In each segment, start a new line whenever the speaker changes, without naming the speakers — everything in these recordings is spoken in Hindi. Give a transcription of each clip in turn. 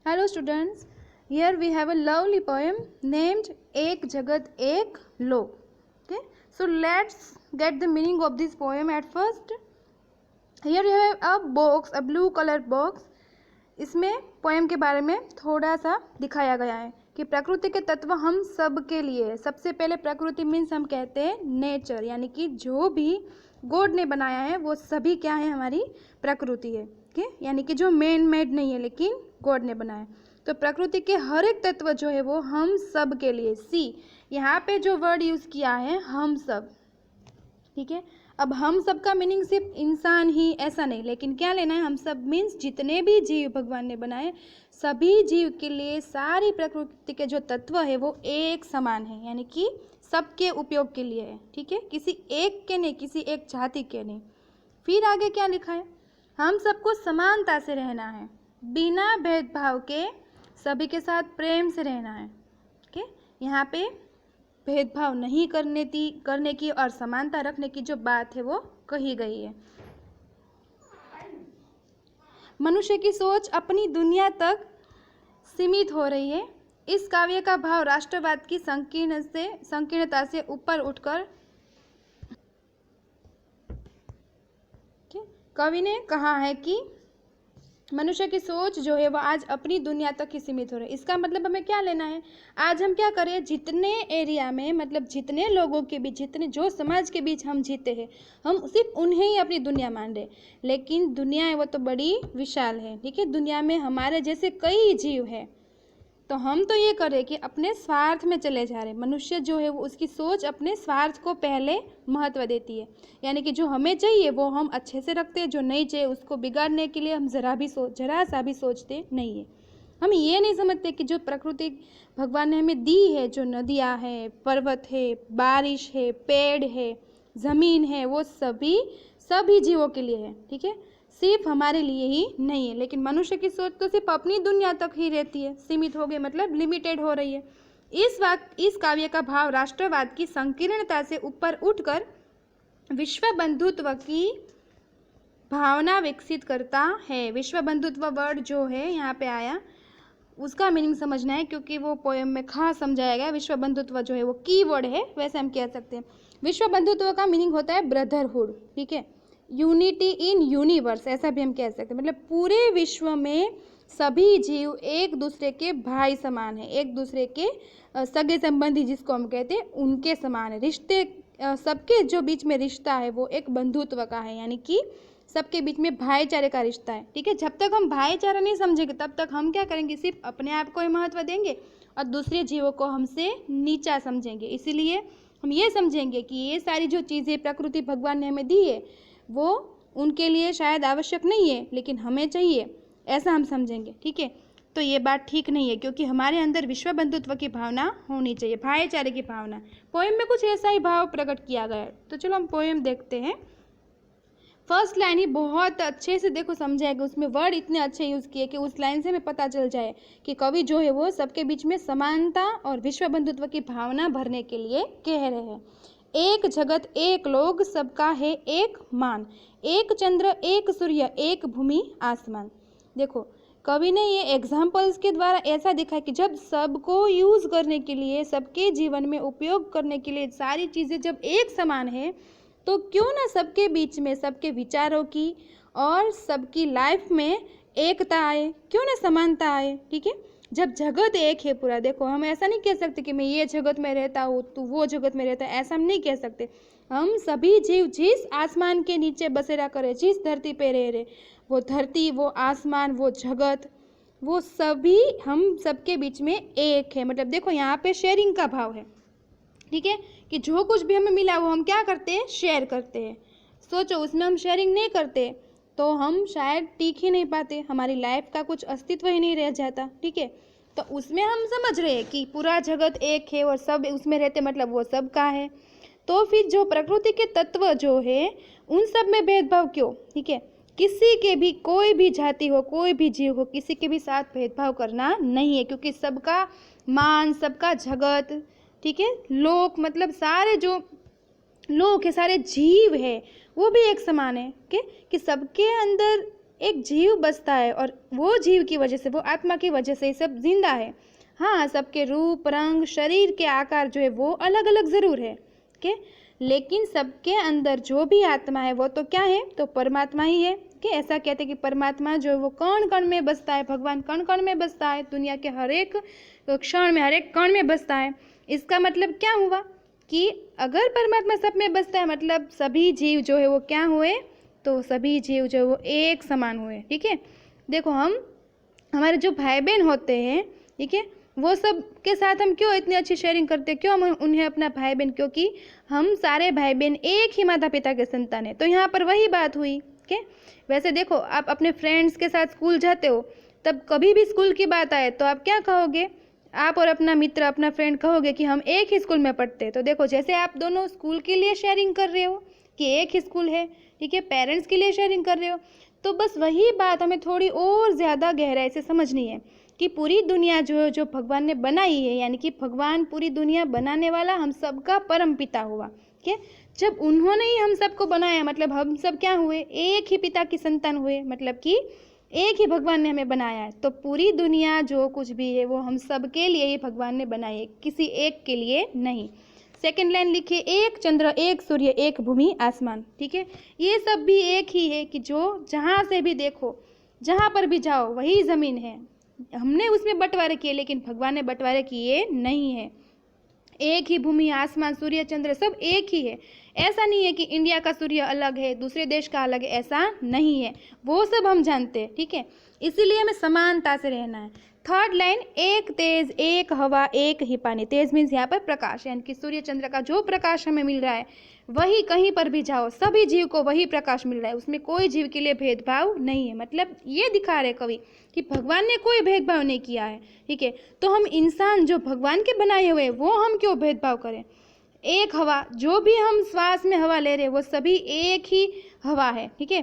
Hello students, here we have a lovely poem named Ek Jagat Ek Lok. Okay, so let's get the meaning of this poem at first. Here you have a box, a blue color box. इसमें पोएम के बारे में थोड़ा सा दिखाया गया है कि प्रकृति के तत्व हम सब के लिए है। सबसे पहले प्रकृति मीन्स हम कहते हैं नेचर, यानी कि जो भी गॉड ने बनाया है वो सभी क्या है, हमारी प्रकृति है। यानी कि जो मैन मेड नहीं है लेकिन गॉड ने बनाया है। तो प्रकृति के हर एक तत्व जो है वो हम सब के लिए। सी यहाँ पे जो वर्ड यूज़ किया है हम सब, ठीक है। अब हम सब का मीनिंग सिर्फ इंसान ही ऐसा नहीं, लेकिन क्या लेना है, हम सब मीन्स जितने भी जीव भगवान ने बनाए सभी जीव के लिए सारी प्रकृति के जो तत्व है वो एक समान है, यानी कि सबके उपयोग के लिए है, ठीक है। किसी एक के नहीं, किसी एक जाति के नहीं। फिर आगे क्या लिखा है, हम सबको समानता से रहना है, बिना भेदभाव के सभी के साथ प्रेम से रहना है। ठीक है, यहाँ पे भेदभाव नहीं करने की और समानता रखने की जो बात है वो कही गई है। मनुष्य की सोच अपनी दुनिया तक सीमित हो रही है। इस काव्य का भाव राष्ट्रवाद की संकीर्णता से ऊपर उठकर कवि ने कहा है कि मनुष्य की सोच जो है वो आज अपनी दुनिया तक ही सीमित हो रही है। इसका मतलब हमें क्या लेना है, आज हम क्या करें, जितने एरिया में मतलब जितने लोगों के बीच, जितने जो समाज के बीच हम जीते हैं, हम सिर्फ उन्हें ही अपनी दुनिया मान रहे। लेकिन दुनिया है वो तो बड़ी विशाल है, ठीक है। दुनिया में हमारे जैसे कई जीव है, तो हम तो ये करें कि अपने स्वार्थ में चले जा रहे। मनुष्य जो है वो उसकी सोच अपने स्वार्थ को पहले महत्व देती है, यानी कि जो हमें चाहिए वो हम अच्छे से रखते हैं, जो नहीं चाहिए उसको बिगाड़ने के लिए हम जरा सा भी सोचते नहीं है। हम ये नहीं समझते कि जो प्रकृति भगवान ने हमें दी है, जो नदियाँ हैं, पर्वत है, बारिश है, पेड़ है, ज़मीन है, वो सभी जीवों के लिए है, ठीक है, सिर्फ हमारे लिए ही नहीं है। लेकिन मनुष्य की सोच तो सिर्फ अपनी दुनिया तक ही रहती है, सीमित हो गई, मतलब लिमिटेड हो रही है। इस काव्य का भाव राष्ट्रवाद की संकीर्णता से ऊपर उठकर विश्व बंधुत्व की भावना विकसित करता है। विश्व बंधुत्व वर्ड जो है यहाँ पे आया, उसका मीनिंग समझना है, क्योंकि वो पोएम में खास समझाया गया। विश्व बंधुत्व जो है वो की वर्ड है, वैसे हम कह सकते हैं। विश्व बंधुत्व का मीनिंग होता है ब्रदरहुड, ठीक है, यूनिटी इन यूनिवर्स, ऐसा भी हम कह सकते हैं। मतलब पूरे विश्व में सभी जीव एक दूसरे के भाई समान है, एक दूसरे के सगे संबंधी जिसको हम कहते हैं उनके समान है। रिश्ते सबके जो बीच में रिश्ता है वो एक बंधुत्व का है, यानी कि सबके बीच में भाईचारे का रिश्ता है, ठीक है। जब तक हम भाईचारा नहीं समझेंगे तब तक हम क्या करेंगे, सिर्फ अपने आप को ही महत्व देंगे और दूसरे जीवों को हमसे नीचा समझेंगे। इसीलिए हम ये समझेंगे कि ये सारी जो चीज़ें प्रकृति भगवान ने हमें दी है वो उनके लिए शायद आवश्यक नहीं है, लेकिन हमें चाहिए, ऐसा हम समझेंगे, ठीक है। तो ये बात ठीक नहीं है, क्योंकि हमारे अंदर विश्व बंधुत्व की भावना होनी चाहिए, भाईचारे की भावना। पोएम में कुछ ऐसा ही भाव प्रकट किया गया है। तो चलो हम पोएम देखते हैं। फर्स्ट लाइन ही बहुत अच्छे से देखो समझाएगा, उसमें वर्ड इतने अच्छे यूज़ किए कि उस लाइन से हमें पता चल जाए कि कवि जो है वो सबके बीच में समानता और विश्व बंधुत्व की भावना भरने के लिए कह रहे हैं। एक जगत एक लोक, सबका है एक मान, एक चंद्र एक सूर्य, एक भूमि आसमान। देखो कवि ने ये एग्जाम्पल्स के द्वारा ऐसा दिखा कि जब सबको यूज़ करने के लिए, सबके जीवन में उपयोग करने के लिए सारी चीज़ें जब एक समान है, तो क्यों ना सबके बीच में सबके विचारों की और सबकी लाइफ में एकता आए, क्यों ना समानता आए, ठीक है। जब जगत एक है पूरा, देखो हम ऐसा नहीं कह सकते कि मैं ये जगत में रहता हूँ तू वो जगत में रहता है, ऐसा हम नहीं कह सकते। हम सभी जीव जिस आसमान के नीचे बसेरा करे, जिस धरती पे रह रहे, वो धरती, वो आसमान, वो जगत, वो सभी हम सबके बीच में एक है। मतलब देखो यहाँ पे शेयरिंग का भाव है, ठीक है, कि जो कुछ भी हमें मिला वो हम क्या करते हैं, शेयर करते हैं। सोचो उसमें हम शेयरिंग नहीं करते तो हम शायद टीक ही नहीं पाते, हमारी लाइफ का कुछ अस्तित्व ही नहीं रह जाता, ठीक है। तो उसमें हम समझ रहे हैं कि पूरा जगत एक है और सब उसमें रहते, मतलब वो सब का है। तो फिर जो प्रकृति के तत्व जो है उन सब में भेदभाव क्यों, ठीक है। किसी के भी, कोई भी जाति हो, कोई भी जीव हो, किसी के भी साथ भेदभाव करना नहीं है, क्योंकि सबका मान, सबका जगत, ठीक है, लोक मतलब सारे जो लोग है, सारे जीव है वो भी एक समान है, कि सबके अंदर एक जीव बसता है और वो जीव की वजह से, वो आत्मा की वजह से ही सब जिंदा है। हाँ, सबके रूप रंग शरीर के आकार जो है वो अलग अलग ज़रूर है, ओके, लेकिन सबके अंदर जो भी आत्मा है वो तो क्या है, तो परमात्मा ही है। कि ऐसा कहते हैं कि परमात्मा जो है वो कण कण में बसता है, भगवान कण कण में बसता है, दुनिया के हर एक क्षण में, हर एक कण में बसता है। इसका मतलब क्या हुआ कि अगर परमात्मा सब में बसता है मतलब सभी जीव जो है वो क्या हुए, तो सभी जीव जो है वो एक समान हुए। ठीक है, देखो हम हमारे जो भाई बहन होते हैं, ठीक है, वो सब के साथ हम क्यों इतनी अच्छी शेयरिंग करते हैं, क्यों हम उन्हें अपना भाई बहन, क्योंकि हम सारे भाई बहन एक ही माता पिता के संतान हैं। तो यहाँ पर वही बात हुई। ठीक है, वैसे देखो आप अपने फ्रेंड्स के साथ स्कूल जाते हो, तब कभी भी स्कूल की बात आए तो आप क्या कहोगे, आप और अपना मित्र अपना फ्रेंड कहोगे कि हम एक ही स्कूल में पढ़ते हैं। तो देखो जैसे आप दोनों स्कूल के लिए शेयरिंग कर रहे हो कि एक ही स्कूल है, ठीक है, पेरेंट्स के लिए शेयरिंग कर रहे हो, तो बस वही बात हमें थोड़ी और ज़्यादा गहराई से समझनी है कि पूरी दुनिया जो भगवान ने बनाई है, यानी कि भगवान पूरी दुनिया बनाने वाला हम सबका परम पिता हुआ। ठीक है, जब उन्होंने ही हम सबको बनाया मतलब हम सब क्या हुए, एक ही पिता की संतान हुए, मतलब कि एक ही भगवान ने हमें बनाया है। तो पूरी दुनिया जो कुछ भी है वो हम सब के लिए ही भगवान ने बनाई है, किसी एक के लिए नहीं। सेकंड लाइन लिखिए, एक चंद्र एक सूर्य एक भूमि आसमान। ठीक है, ये सब भी एक ही है कि जो जहाँ से भी देखो, जहाँ पर भी जाओ वही ज़मीन है। हमने उसमें बंटवारे किए लेकिन भगवान ने बंटवारे किए नहीं है। एक ही भूमि आसमान सूर्य चंद्र सब एक ही है। ऐसा नहीं है कि इंडिया का सूर्य अलग है दूसरे देश का अलग है, ऐसा नहीं है, वो सब हम जानते हैं। ठीक है, इसीलिए हमें समानता से रहना है। थर्ड लाइन, एक तेज एक हवा एक ही पानी। तेज मीन्स यहाँ पर प्रकाश, यानी कि सूर्य चंद्र का जो प्रकाश हमें मिल रहा है वही कहीं पर भी जाओ सभी जीव को वही प्रकाश मिल रहा है, उसमें कोई जीव के लिए भेदभाव नहीं है। मतलब ये दिखा रहे कवि कि भगवान ने कोई भेदभाव नहीं किया है। ठीक है, तो हम इंसान जो भगवान के बनाए हुए वो हम क्यों भेदभाव करें। एक हवा, जो भी हम श्वास में हवा ले रहे हैं वो सभी एक ही हवा है। ठीक है,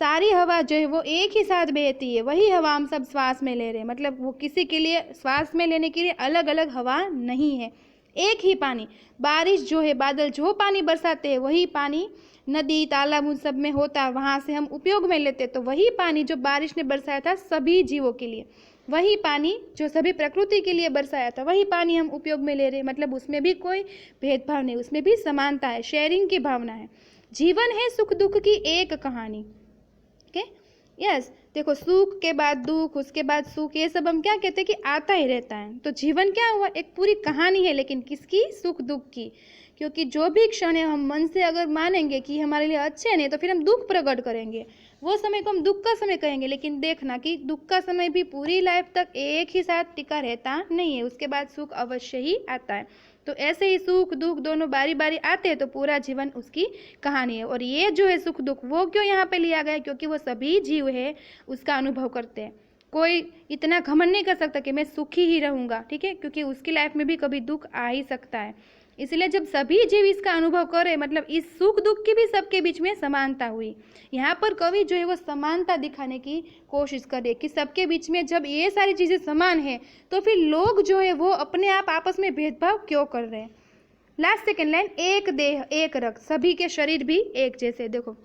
सारी हवा जो है वो एक ही साथ बहती है, वही हवा हम सब श्वास में ले रहे हैं, मतलब वो किसी के लिए श्वास में लेने के लिए अलग अलग हवा नहीं है। एक ही पानी, बारिश जो है बादल जो पानी बरसाते हैं वही पानी नदी तालाब उन सब में होता है, वहाँ से हम उपयोग में लेते हैं। तो वही पानी जो बारिश ने बरसाया था सभी जीवों के लिए, वही पानी जो सभी प्रकृति के लिए बरसाया था वही पानी हम उपयोग में ले रहे हैं। मतलब उसमें भी कोई भेदभाव नहीं, उसमें भी समानता है, शेयरिंग की भावना है। जीवन है सुख दुख की एक कहानी। ओके, यस, देखो सुख के बाद दुख उसके बाद सुख, ये सब हम क्या कहते हैं कि आता ही रहता है। तो जीवन क्या हुआ, एक पूरी कहानी है, लेकिन किसकी, सुख दुख की। क्योंकि जो भी क्षण है हम मन से अगर मानेंगे कि हमारे लिए अच्छे नहीं तो फिर हम दुख प्रकट करेंगे, वो समय को हम दुख का समय कहेंगे। लेकिन देखना कि दुख का समय भी पूरी लाइफ तक एक ही साथ टिका रहता नहीं है, उसके बाद सुख अवश्य ही आता है। तो ऐसे ही सुख दुख दोनों बारी बारी आते हैं, तो पूरा जीवन उसकी कहानी है। और ये जो है सुख दुख वो क्यों यहाँ पे लिया गया है, क्योंकि वो सभी जीव है उसका अनुभव करते हैं। कोई इतना घमंड नहीं कर सकता कि मैं सुखी ही रहूँगा, ठीक है, क्योंकि उसकी लाइफ में भी कभी दुख आ ही सकता है। इसलिए जब सभी जीव इसका अनुभव करें, मतलब इस सुख दुख की भी सबके बीच में समानता हुई। यहाँ पर कवि जो है वो समानता दिखाने की कोशिश करे कि सबके बीच में जब ये सारी चीज़ें समान है तो फिर लोग जो है वो अपने आप आपस में भेदभाव क्यों कर रहे हैं। लास्ट सेकेंड लाइन, एक देह एक रक्त, सभी के शरीर भी एक जैसे। देखो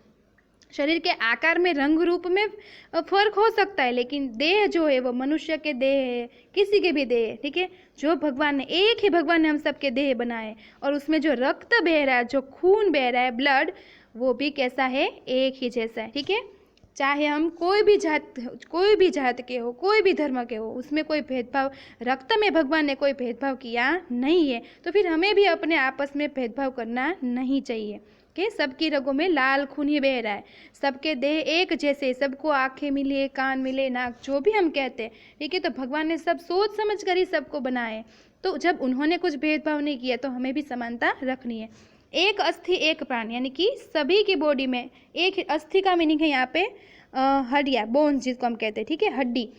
शरीर के आकार में रंग रूप में फर्क हो सकता है, लेकिन देह जो है वो मनुष्य के देह है, किसी के भी देह है। ठीक है, जो भगवान ने, एक ही भगवान ने हम सबके देह बनाए, और उसमें जो रक्त बह रहा है, जो खून बह रहा है, ब्लड, वो भी कैसा है, एक ही जैसा है। ठीक है, चाहे हम कोई भी जात के हो, कोई भी धर्म के हो, उसमें कोई भेदभाव, रक्त में भगवान ने कोई भेदभाव किया नहीं है, तो फिर हमें भी अपने आपस में भेदभाव करना नहीं चाहिए। कि सबकी रगों में लाल खून ही बह रहा है, सबके देह एक जैसे, सबको आंखें मिले कान मिले नाक, जो भी हम कहते हैं। ठीक है, तो भगवान ने सब सोच समझ कर ही सबको बनाए, तो जब उन्होंने कुछ भेदभाव नहीं किया तो हमें भी समानता रखनी है। एक अस्थि एक प्राण, यानी कि सभी की बॉडी में एक, अस्थि का मीनिंग है यहाँ पे हड्डियाँ, बोन्स जिसको हम कहते हैं। ठीक है, हड्डी,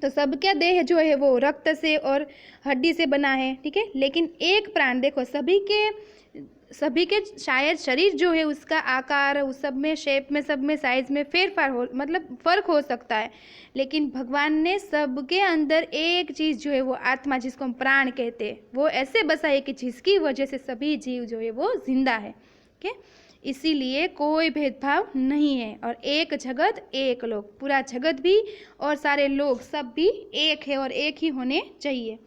तो सबका देह जो है वो रक्त से और हड्डी से बना है। ठीक है, लेकिन एक प्राण, देखो सभी के शायद शरीर जो है उसका आकार, उस सब में शेप में, सब में साइज में फेरफार हो, मतलब फर्क हो सकता है, लेकिन भगवान ने सबके अंदर एक चीज़ जो है वो आत्मा, जिसको हम प्राण कहते हैं, वो ऐसे बसा है कि जिसकी वजह से सभी जीव जो है वो जिंदा है। ठीक है, इसीलिए कोई भेदभाव नहीं है। और एक जगत एक लोग, पूरा जगत भी और सारे लोग सब भी एक है और एक ही होने चाहिए।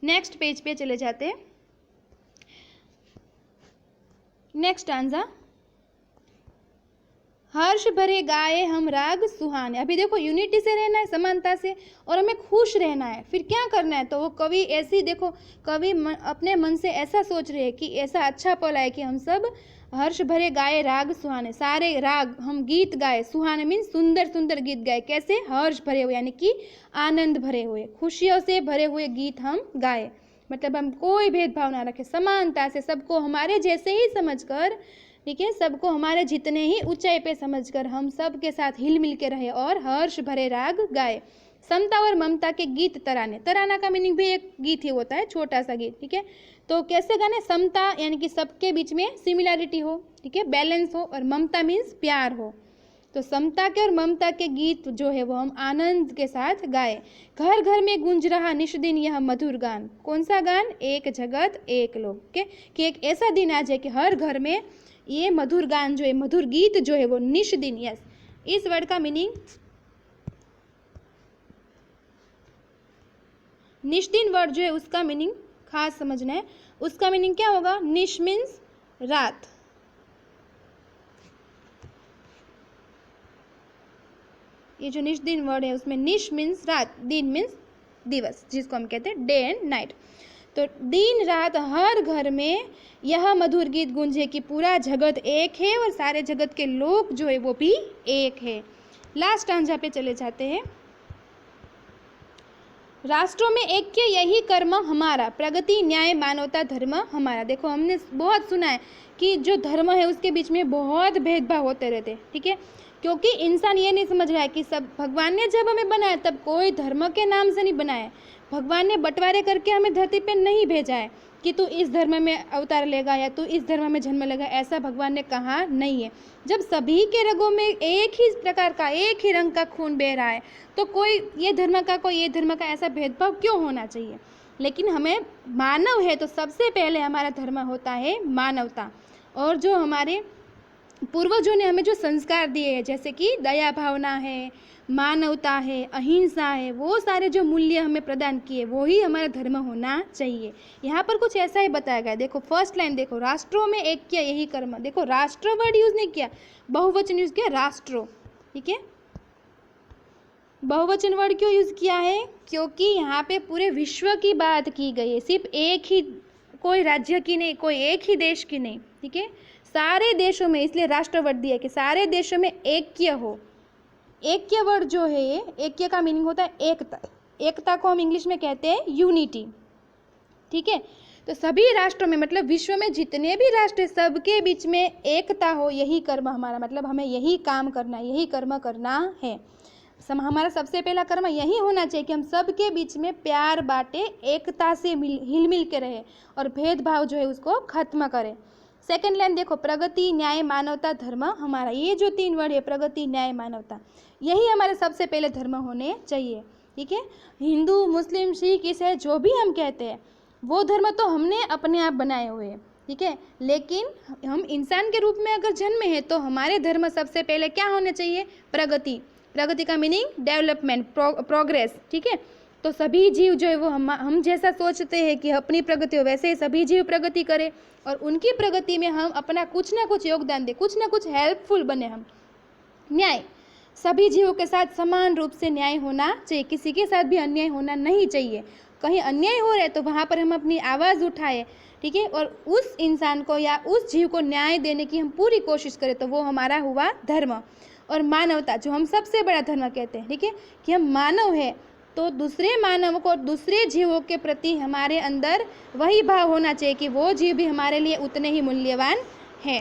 नेक्स्ट पेज पे चले जाते हैं। नेक्स्ट आंसर, हर्ष भरे गाए हम राग सुहाने। अभी देखो यूनिटी से रहना है, समानता से, और हमें खुश रहना है। फिर क्या करना है, तो वो कवि ऐसी देखो, कवि अपने मन से ऐसा सोच रहे हैं कि ऐसा अच्छा पल आए कि हम सब हर्ष भरे गाए राग सुहाने, सारे राग हम गीत गाए, सुहाने मीन सुंदर सुंदर गीत गाए। कैसे, हर्ष भरे हुए, यानी कि आनंद भरे हुए, खुशियों से भरे हुए गीत हम गाए। मतलब हम कोई भेदभाव ना रखें, समानता से सबको हमारे जैसे ही समझकर, ठीक है, सबको हमारे जितने ही ऊंचाई पे समझकर हम सब के साथ हिल मिल के रहे और हर्ष भरे राग गाए। समता और ममता के गीत तराने, तराना का मीनिंग भी एक गीत ही होता है, छोटा सा गीत, ठीक है। तो कैसे गाने, समता यानी कि सबके बीच में सिमिलैरिटी हो, ठीक है, बैलेंस हो, और ममता मीन्स प्यार हो। तो समता के और ममता के गीत जो है वो हम आनंद के साथ गाए। घर घर में गूंज रहा निष्दिन यह मधुर गान। कौन सा गान, एक जगत एक लोग के, कि एक ऐसा दिन आ जाए कि हर घर में ये मधुर गान जो है, मधुर गीत जो है वो निष्दिन, यस, इस वर्ड का मीनिंग, निष्दिन वर्ड जो है उसका मीनिंग खास समझना है। उसका मीनिंग क्या होगा, निश मीन्स रात, ये जो निष्दिन वर्ड है उसमें निश मीन्स रात, दिन मीन्स दिवस, जिसको हम कहते हैं डे एंड नाइट। तो दिन रात हर घर में यह मधुर गीत गूंजे कि पूरा जगत एक है और सारे जगत के लोग जो है वो भी एक है। लास्ट आंसर पे चले जाते हैं। राष्ट्रों में ऐक्य यही कर्म हमारा, प्रगति न्याय मानवता धर्म हमारा। देखो हमने बहुत सुना है कि जो धर्म है उसके बीच में बहुत भेदभाव होते रहते, ठीक है, क्योंकि इंसान ये नहीं समझ रहा है कि सब भगवान ने जब हमें बनाया तब कोई धर्म के नाम से नहीं बनाया है। भगवान ने बंटवारे करके हमें धरती पे नहीं भेजा है कि तू इस धर्म में अवतार लेगा या तू इस धर्म में जन्म लेगा, ऐसा भगवान ने कहा नहीं है। जब सभी के रगों में एक ही प्रकार का, एक ही रंग का खून बह रहा है, तो कोई ये धर्म का कोई ये धर्म का, ऐसा भेदभाव क्यों होना चाहिए। लेकिन हमें मानव है तो सबसे पहले हमारा धर्म होता है मानवता। और जो हमारे पूर्वजों ने हमें जो संस्कार दिए हैं, जैसे कि दया भावना है, मानवता है, अहिंसा है, वो सारे जो मूल्य हमें प्रदान किए वो ही हमारा धर्म होना चाहिए। यहाँ पर कुछ ऐसा ही बताया गया। देखो फर्स्ट लाइन देखो, राष्ट्रों में ऐक्य यही कर्म। देखो राष्ट्र वर्ड यूज नहीं किया, बहुवचन यूज किया, राष्ट्रों, ठीक है। बहुवचन वर्ड क्यों यूज किया है, क्योंकि यहाँ पे पूरे विश्व की बात की गई है, सिर्फ एक ही कोई राज्य की नहीं, कोई एक ही देश की नहीं, ठीक है, सारे देशों में, इसलिए राष्ट्र वर्ड दिया कि सारे देशों में ऐक्य हो। ऐक्य वर्ड जो है, ऐक्य का मीनिंग होता है एकता। एकता को हम इंग्लिश में कहते हैं यूनिटी, ठीक है। तो सभी राष्ट्रों में, मतलब विश्व में जितने भी राष्ट्र हैं, सबके बीच में एकता हो, यही कर्म हमारा, मतलब हमें यही काम करना है, यही कर्म करना है। हमारा सबसे पहला कर्म यही होना चाहिए कि हम सबके बीच में प्यार बांटे, एकता से हिल मिल के रहे और भेदभाव जो है उसको खत्म करें। सेकंड लाइन देखो, प्रगति न्याय मानवता धर्म हमारा। ये जो तीन वर्ड है, प्रगति न्याय मानवता, यही हमारे सबसे पहले धर्म होने चाहिए, ठीक है। हिंदू मुस्लिम सिख ईसाई जो भी हम कहते हैं, वो धर्म तो हमने अपने आप बनाए हुए हैं, ठीक है। लेकिन हम इंसान के रूप में अगर जन्मे हैं तो हमारे धर्म सबसे पहले क्या होने चाहिए, प्रगति। प्रगति का मीनिंग डेवलपमेंट, प्रोग्रेस, ठीक है। तो सभी जीव जो है वो हम जैसा सोचते हैं कि अपनी प्रगति हो, वैसे ही सभी जीव प्रगति करें और उनकी प्रगति में हम अपना कुछ ना कुछ योगदान दें, कुछ ना कुछ हेल्पफुल बने हम। न्याय, सभी जीवों के साथ समान रूप से न्याय होना चाहिए, किसी के साथ भी अन्याय होना नहीं चाहिए। कहीं अन्याय हो रहा है तो वहाँ पर हम अपनी आवाज़ उठाएं, ठीक है, और उस इंसान को या उस जीव को न्याय देने की हम पूरी कोशिश करें, तो वो हमारा हुआ धर्म। और मानवता, जो हम सबसे बड़ा धर्म कहते हैं, ठीक है, कि हम मानव है तो दूसरे मानव को, दूसरे जीवों के प्रति हमारे अंदर वही भाव होना चाहिए कि वो जीव भी हमारे लिए उतने ही मूल्यवान है।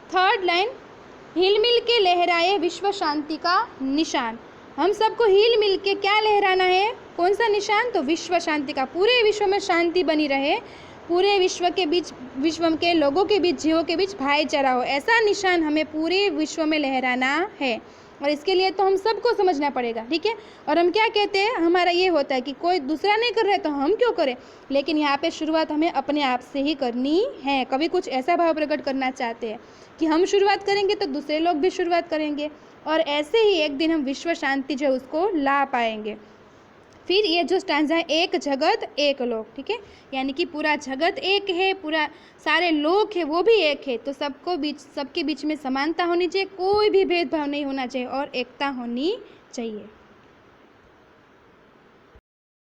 थर्ड लाइन, हिल मिल के लहराए विश्व शांति का निशान। हम सबको हिल मिल के क्या लहराना है, कौन सा निशान, तो विश्व शांति का। पूरे विश्व में शांति बनी रहे, पूरे विश्व के बीच, विश्व के लोगों के बीच, जीवों के बीच भाईचारा हो, ऐसा निशान हमें पूरे विश्व में लहराना है। और इसके लिए तो हम सबको समझना पड़ेगा, ठीक है। और हम क्या कहते हैं, हमारा ये होता है कि कोई दूसरा नहीं कर रहा है तो हम क्यों करें, लेकिन यहाँ पे शुरुआत हमें अपने आप से ही करनी है। कभी कुछ ऐसा भाव प्रकट करना चाहते हैं कि हम शुरुआत करेंगे तो दूसरे लोग भी शुरुआत करेंगे, और ऐसे ही एक दिन हम विश्व शांति जो है उसको ला पाएंगे। फिर ये जो स्टैंजा है, एक जगत एक लोक, ठीक है, यानी कि पूरा जगत एक है, पूरा सारे लोक है वो भी एक है, तो सबके बीच में समानता होनी चाहिए, कोई भी भेदभाव नहीं होना चाहिए और एकता होनी चाहिए।